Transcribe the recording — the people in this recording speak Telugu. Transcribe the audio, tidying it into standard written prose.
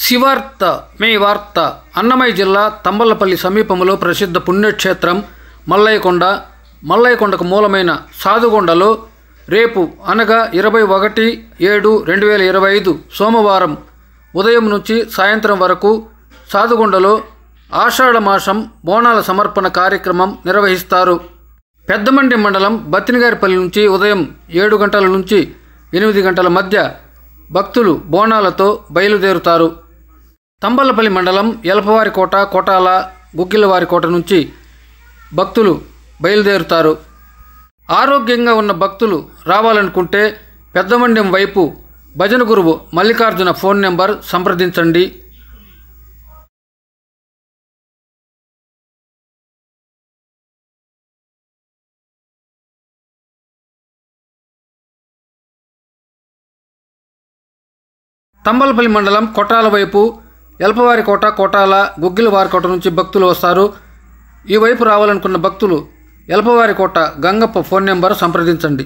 శివార్త మీ వార్త. అన్నమయ్య జిల్లా తంబళ్లపల్లి సమీపంలో ప్రసిద్ధ పుణ్యక్షేత్రం మల్లయ్యకొండ. మల్లయ్యకొండకు మూలమైన సాధుగొండలో రేపు అనగా 21/7/2025 సోమవారం ఉదయం నుంచి సాయంత్రం వరకు సాధుగొండలో ఆషాఢమాసం బోనాల సమర్పణ కార్యక్రమం నిర్వహిస్తారు. పెద్దమండి మండలం బత్తినగారిపల్లి నుంచి ఉదయం 7 గంటల నుంచి 8 గంటల మధ్య భక్తులు బోనాలతో బయలుదేరుతారు. తంబళ్లపల్లి మండలం ఎలపవారికోట, కోటాల, గుగ్గిలవారికోట నుంచి భక్తులు బయలుదేరుతారు. ఆరోగ్యంగా ఉన్న భక్తులు రావాలనుకుంటే పెద్దమండ్యం వైపు భజన గురువు మల్లికార్జున ఫోన్ నెంబర్ సంప్రదించండి. తంబళ్లపల్లి మండలం కోటాల వైపు ఎలపవారికోట, కోటాల, గుగ్గిలవారికోట నుంచి భక్తులు వస్తారు. ఈ వైపు రావాలనుకున్న భక్తులు ఎలపవారికోట గంగప్ప ఫోన్ నెంబర్ సంప్రదించండి.